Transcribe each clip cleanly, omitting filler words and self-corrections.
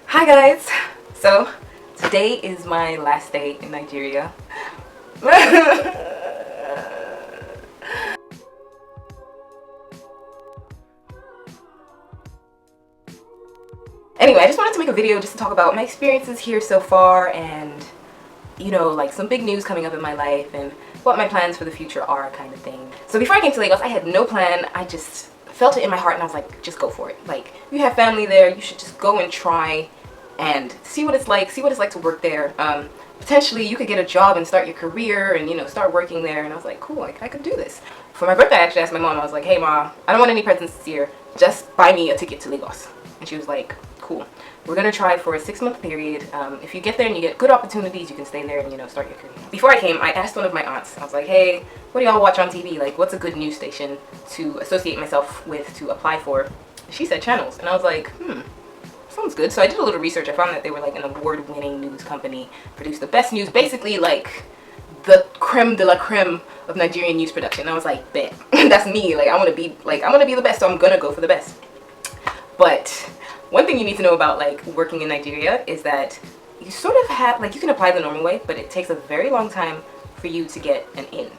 Hi guys! So today is my last day in Nigeria. Anyway, I just wanted to make a video just to talk about my experiences here so far and like some big news coming up in my life and what my plans for the future are, kind of thing. So before I came to Lagos, I had no plan. I just felt it in my heart and I was like, just go for it. Like, you have family there, you should just go and try and see what it's like to work there. Potentially you could get a job and start your career and start working there. And I was like, cool, like I could do this. For my birthday, I actually asked my mom, I was like, hey mom, I don't want any presents this year, just buy me a ticket to Lagos. And she was like, cool, we're gonna try for a 6-month period. If you get there and you get good opportunities, you can stay there and start your career. Before I came, I asked one of my aunts, I was like, hey, what do y'all watch on TV? Like, what's a good news station to associate myself with, to apply for? She said Channels, and I was like, sounds good. So I did a little research. I found that they were like an award-winning news company, produced the best news, basically like the creme de la creme of Nigerian news production. I was like, bet. That's me. Like, I want to be the best, so I'm gonna go for the best. But one thing you need to know about like working in Nigeria is that you sort of have, like, you can apply the normal way, but it takes a very long time for you to get an in.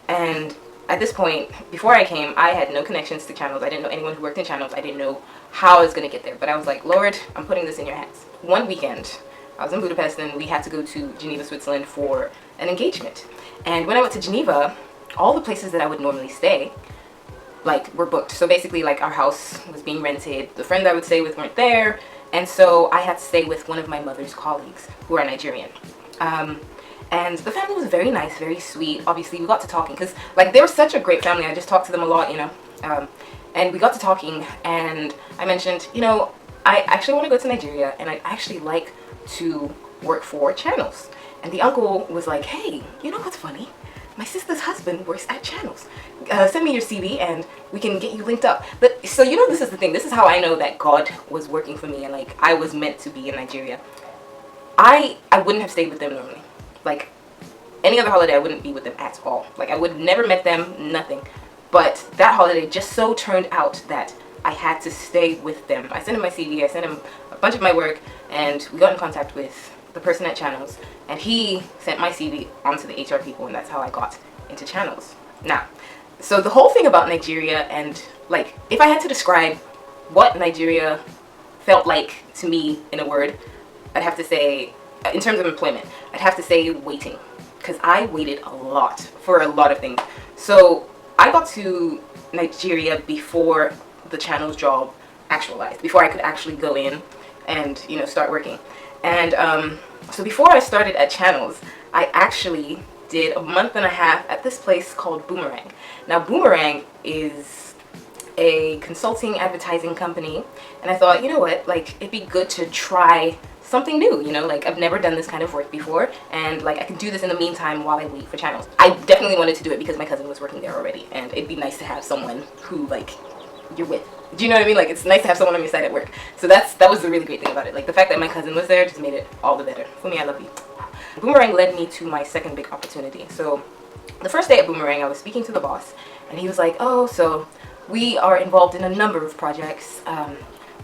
And at this point, before I came, I had no connections to Channels. I didn't know anyone who worked in Channels. I didn't know how I was going to get there. But I was like, Lord, I'm putting this in your hands. One weekend, I was in Budapest and we had to go to Geneva, Switzerland for an engagement. And when I went to Geneva, all the places that I would normally stay, like, were booked. So basically, like, our house was being rented. The friends I would stay with weren't there. And so I had to stay with one of my mother's colleagues who are Nigerian. And the family was very nice, very sweet. Obviously, we got to talking because, like, they were such a great family. I just talked to them a lot, and we got to talking, and I mentioned, I actually want to go to Nigeria, and I'd actually like to work for Channels. And the uncle was like, hey, you know what's funny? My sister's husband works at Channels. Send me your CV, and we can get you linked up. But so, this is the thing. This is how I know that God was working for me, and, like, I was meant to be in Nigeria. I wouldn't have stayed with them normally. Like, any other holiday, I wouldn't be with them at all. Like, I would never met them, nothing. But that holiday just so turned out that I had to stay with them. I sent him my CV, I sent him a bunch of my work, and we got in contact with the person at Channels, and he sent my CV onto the HR people, and that's how I got into Channels. Now, so the whole thing about Nigeria, and, like, if I had to describe what Nigeria felt like to me in a word, I'd have to say, in terms of employment, I'd have to say waiting, because I waited a lot for a lot of things. So I got to Nigeria before the Channels job actualized, before I could actually go in and start working. And so before I started at Channels, I actually did a month and a half at this place called Boomerang. Now, Boomerang is a consulting advertising company, and I thought, you know what, like, it'd be good to try something new, like, I've never done this kind of work before, and, like, I can do this in the meantime while I wait for Channels. I definitely wanted to do it because my cousin was working there already, and it'd be nice to have someone who, like, you're with. Do you know what I mean? Like, it's nice to have someone on your side at work. So that was the really great thing about it. Like, the fact that my cousin was there just made it all the better. For me, I love you. Boomerang led me to my second big opportunity. So the first day at Boomerang, I was speaking to the boss, and he was like, oh, so we are involved in a number of projects.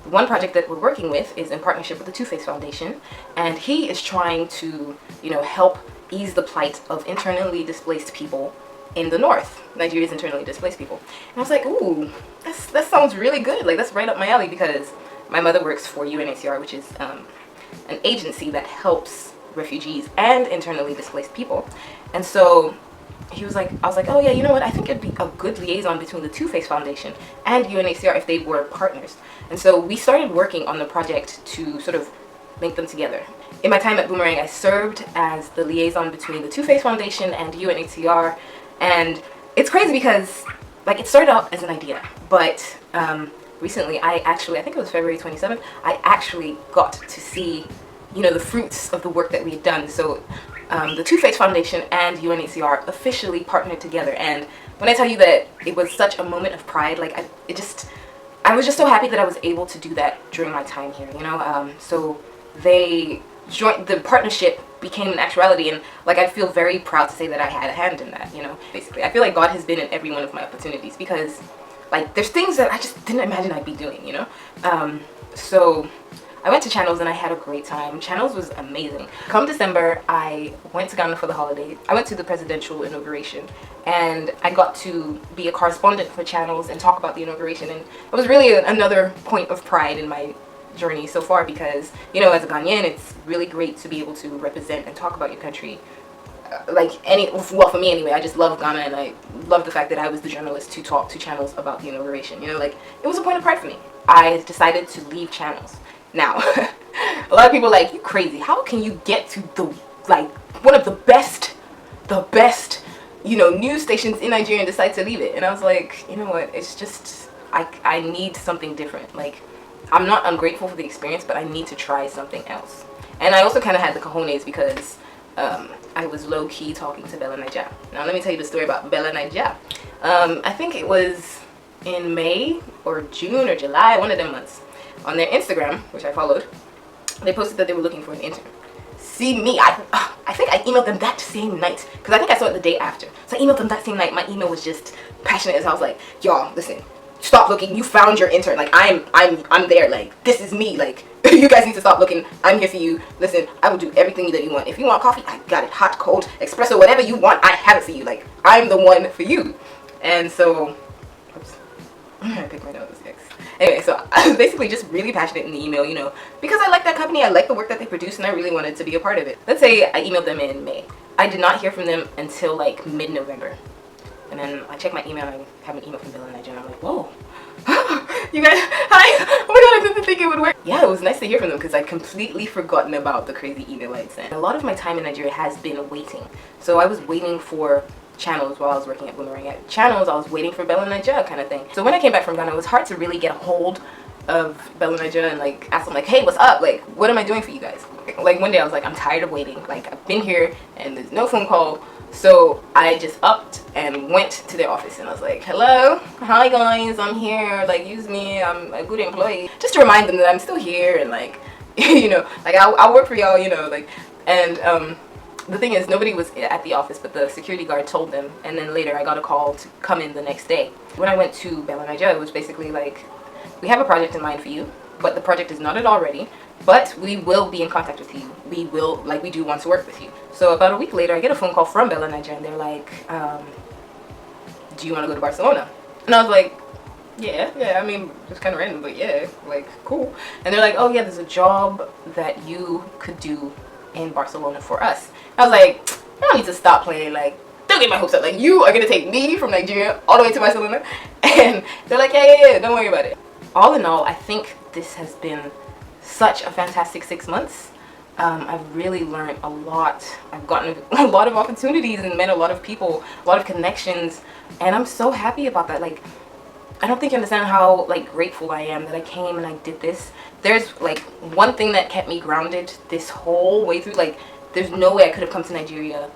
The one project that we're working with is in partnership with the Two Face Foundation, and he is trying to, help ease the plight of internally displaced people in the north, Nigeria's internally displaced people. And I was like, ooh, that sounds really good. Like, that's right up my alley, because my mother works for UNHCR, which is an agency that helps refugees and internally displaced people. And so I was like, oh yeah, you know what, I think it'd be a good liaison between the Two Face Foundation and UNHCR if they were partners. And so we started working on the project to sort of link them together. In my time at Boomerang, I served as the liaison between the Two Face Foundation and UNHCR, and it's crazy because, like, it started out as an idea, but recently I think it was February 27th, I actually got to see, the fruits of the work that we had done. So the Two Face Foundation and UNHCR officially partnered together, and when I tell you that it was such a moment of pride, like, I was just so happy that I was able to do that during my time here, so they joined, the partnership became an actuality, and, like, I feel very proud to say that I had a hand in that, basically. I feel like God has been in every one of my opportunities, because, like, there's things that I just didn't imagine I'd be doing, so I went to Channels and I had a great time. Channels was amazing. Come December, I went to Ghana for the holiday. I went to the presidential inauguration and I got to be a correspondent for Channels and talk about the inauguration, and it was really another point of pride in my journey so far, because, you know, as a Ghanaian, it's really great to be able to represent and talk about your country. Well, for me anyway, I just love Ghana, and I love the fact that I was the journalist to talk to Channels about the inauguration. You know, like, it was a point of pride for me. I decided to leave Channels. Now, a lot of people are like, you crazy. How can you get to the, like, one of the best, you know, news stations in Nigeria and decide to leave it? And I was like, you know what, it's just, I need something different. Like, I'm not ungrateful for the experience, but I need to try something else. And I also kind of had the cojones because I was low-key talking to Bella Naija. Now let me tell you the story about Bella Naija. I think it was in May or June or July, one of them months. On their Instagram, which I followed, they posted that they were looking for an intern. See me, I think I emailed them that same night, because I think I saw it the day after. So I emailed them that same night. My email was just passionate as I was like, y'all, listen, stop looking, you found your intern. Like, I'm there, like, this is me, like, you guys need to stop looking, I'm here for you. Listen, I will do everything that you want. If you want coffee, I got it, hot, cold, espresso, whatever you want, I have it for you. Like, I'm the one for you. And so, oops, I'm gonna pick my nose, yikes. Anyway, so I was basically just really passionate in the email, you know, because I like that company, I like the work that they produce, and I really wanted to be a part of it. Let's say I emailed them in May. I did not hear from them until like mid-November. And then I checked my email, and I have an email from Bella Naija, and I'm like, whoa. You guys, hi, oh my god, I didn't think it would work. Yeah, it was nice to hear from them because I'd completely forgotten about the crazy email I'd sent. A lot of my time in Nigeria has been waiting. So I was waiting for Channels while I was working at Boomerang. At Channels, I was waiting for Bella Naija kind of thing. So when I came back from Ghana, it was hard to really get a hold of Bella Naija and like ask them like, hey, what's up? Like, what am I doing for you guys? Like one day I was like, I'm tired of waiting. Like, I've been here and there's no phone call. So I just upped and went to their office and I was like, hello, hi guys, I'm here, like, use me, I'm a good employee. Just to remind them that I'm still here and like, you know, like I'll work for y'all, you know, like, and the thing is, nobody was at the office, but the security guard told them, and then later I got a call to come in the next day. When I went to Bella Naija, it was basically like, we have a project in mind for you, but the project is not at all ready, but we will be in contact with you. We will, like, we do want to work with you. So about a week later, I get a phone call from Bella Naija, and they're like, do you want to go to Barcelona? And I was like, yeah, I mean, it's kind of random, but yeah, like, cool. And they're like, oh yeah, there's a job that you could do in Barcelona for us. I was like, I don't need to stop playing, like, don't get my hopes up, like, you are gonna take me from Nigeria all the way to Barcelona? And they're like, yeah, don't worry about it. All in all, I think this has been such a fantastic 6 months. I've really learned a lot. I've gotten a lot of opportunities and met a lot of people, a lot of connections, and I'm so happy about that. Like, I don't think you understand how, like, grateful I am that I came and I did this. There's, like, one thing that kept me grounded this whole way through. Like, there's no way I could have come to Nigeria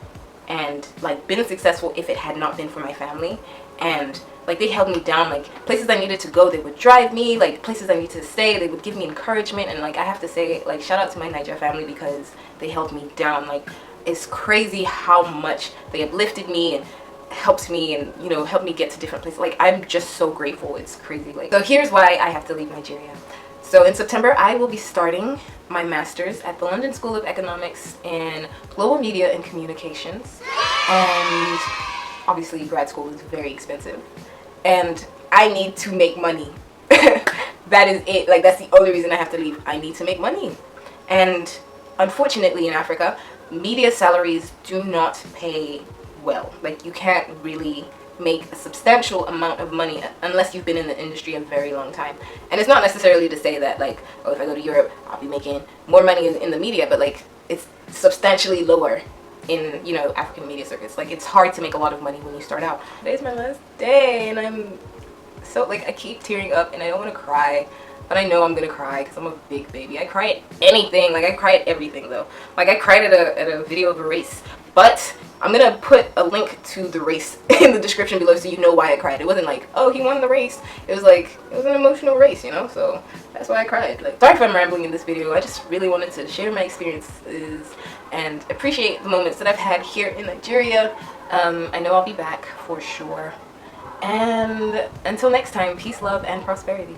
and, like, been successful if it had not been for my family. And, like, they held me down. Like, places I needed to go, they would drive me. Like, places I needed to stay, they would give me encouragement. And, like, I have to say, like, shout out to my Naija family because they held me down. Like, it's crazy how much they uplifted me and helped me and, you know, helped me get to different places. Like, I'm just so grateful. It's crazy. Like, so here's why I have to leave Nigeria. So in September, I will be starting my master's at the London School of Economics in Global Media and Communications. And obviously grad school is very expensive. And I need to make money. That is it. Like, that's the only reason I have to leave. I need to make money. And unfortunately in Africa, media salaries do not pay well. Like, you can't really make a substantial amount of money unless you've been in the industry a very long time. And it's not necessarily to say that, like, oh, if I go to Europe I'll be making more money in the media, but like, it's substantially lower in, you know, African media circuits. Like, it's hard to make a lot of money when you start out. Today's my last day and I'm so, like, I keep tearing up and I don't want to cry, but I know I'm gonna cry because I'm a big baby. I cry at anything. Like, I cry at everything though. Like, I cried at a video of a race, but I'm gonna put a link to the race in the description below so you know why I cried. It wasn't like, oh, he won the race. It was like, it was an emotional race, you know? So that's why I cried. Like, sorry if I'm rambling in this video. I just really wanted to share my experiences and appreciate the moments that I've had here in Nigeria. I know I'll be back for sure. And until next time, peace, love, and prosperity.